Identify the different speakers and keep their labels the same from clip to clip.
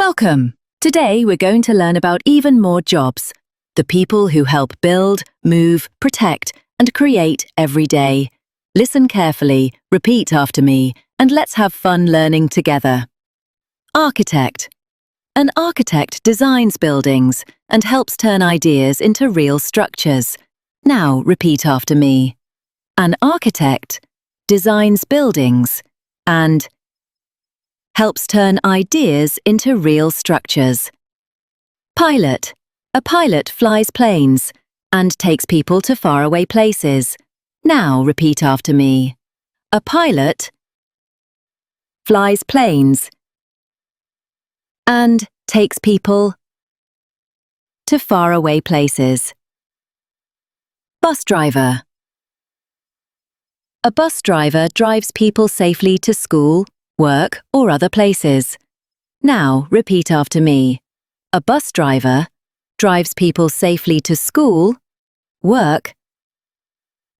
Speaker 1: Welcome! Today we're going to learn about even more jobs, the people who help build, move, protect, and create every day. Listen carefully, repeat after me, and let's have fun learning together. Architect. An architect designs buildings and helps turn ideas into real structures. Now repeat after me. An architect designs buildings and helps turn ideas into real structures. Pilot. A pilot flies planes and takes people to faraway places. Now repeat after me. A pilot flies planes and takes people to faraway places. Bus driver. A bus driver drives people safely to school, work, or other places. Now repeat after me. A bus driver drives people safely to school, work,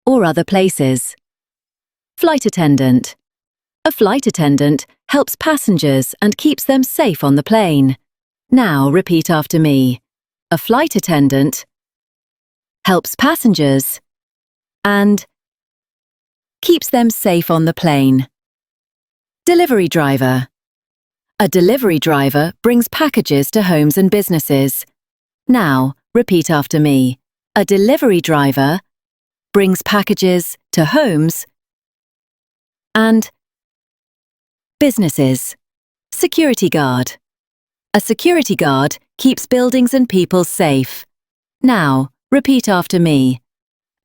Speaker 1: or other places. Flight attendant. A flight attendant helps passengers and keeps them safe on the plane. Now repeat after me. A flight attendant helps passengers and keeps them safe on the plane. Delivery driver. A delivery driver brings packages to homes and businesses. Now, repeat after me. A delivery driver brings packages to homes and businesses. Security guard. A security guard keeps buildings and people safe. Now, repeat after me.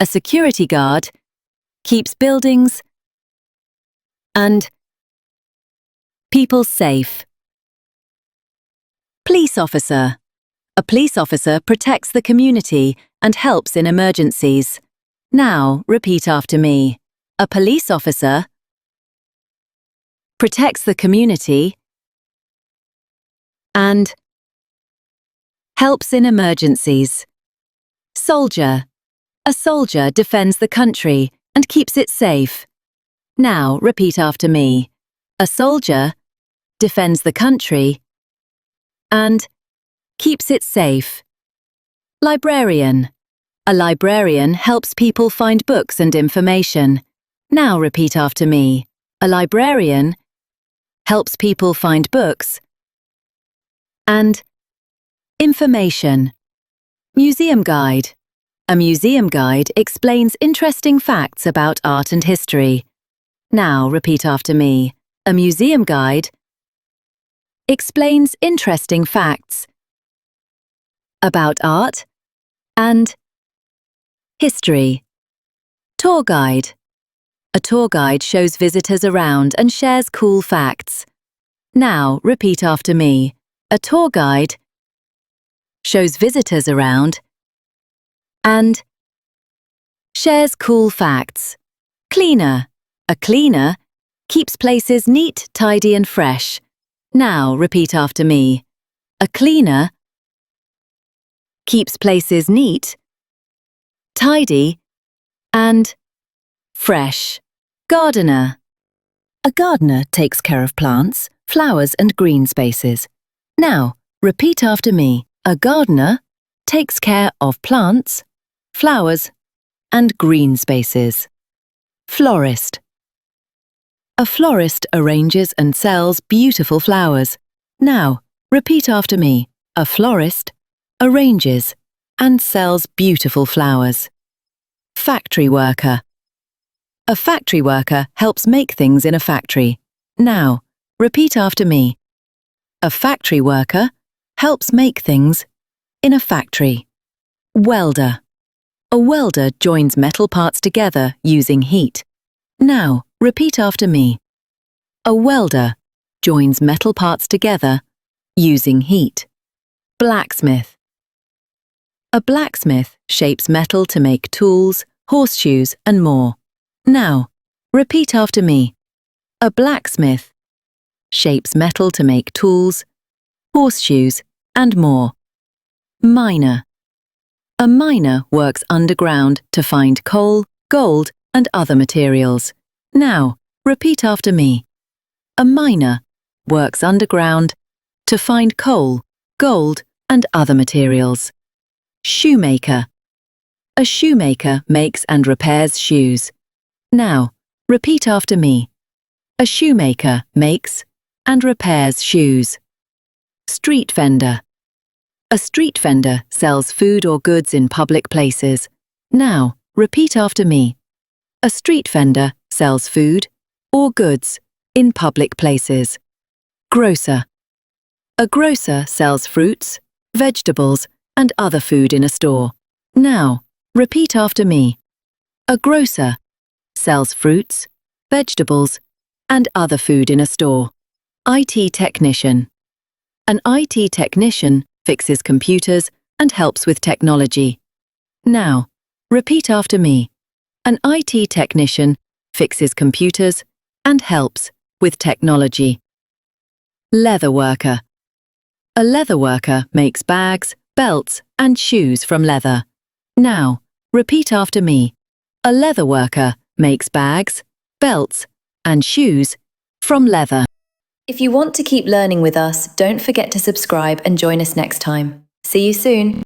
Speaker 1: A security guard keeps buildings and people safe. Police officer. A police officer protects the community and helps in emergencies. Now, repeat after me. A police officer protects the community and helps in emergencies. Soldier. A soldier defends the country and keeps it safe. Now, repeat after me. A soldier defends the country and keeps it safe. Librarian. A librarian helps people find books and information. Now repeat after me. A librarian helps people find books and information. Museum guide. A museum guide explains interesting facts about art and history. Now repeat after me. A museum guide explains interesting facts about art and history. Tour guide. A tour guide shows visitors around and shares cool facts. Now repeat after me. A tour guide shows visitors around and shares cool facts. Cleaner. A cleaner keeps places neat, tidy and fresh. Now repeat after me. A cleaner keeps places neat, tidy and fresh. Gardener. A gardener takes care of plants, flowers and green spaces. Now repeat after me. A gardener takes care of plants, flowers and green spaces. Florist. A florist arranges and sells beautiful flowers. Now, repeat after me. A florist arranges and sells beautiful flowers. Factory worker. A factory worker helps make things in a factory. Now, repeat after me. A factory worker helps make things in a factory. Welder. A welder joins metal parts together using heat. Now, repeat after me. A welder joins metal parts together using heat. Blacksmith. A blacksmith shapes metal to make tools, horseshoes, and more. Now, repeat after me. A blacksmith shapes metal to make tools, horseshoes, and more. Miner. A miner works underground to find coal, gold, and other materials. Now, repeat after me. A miner works underground to find coal, gold, and other materials. Shoemaker. A shoemaker makes and repairs shoes. Now, repeat after me. A shoemaker makes and repairs shoes. Street vendor. A street vendor sells food or goods in public places. Now, repeat after me. A street vendor sells food or goods in public places. Grocer. A grocer sells fruits, vegetables, and other food in a store. Now, repeat after me. A grocer sells fruits, vegetables, and other food in a store. IT technician. An IT technician fixes computers and helps with technology. Now, repeat after me. An IT technician fixes computers and helps with technology. Leather worker. A leather worker makes bags, belts, and shoes from leather. Now, repeat after me. A leather worker makes bags, belts, and shoes from leather.
Speaker 2: If you want to keep learning with us, don't forget to subscribe and join us next time. See you soon.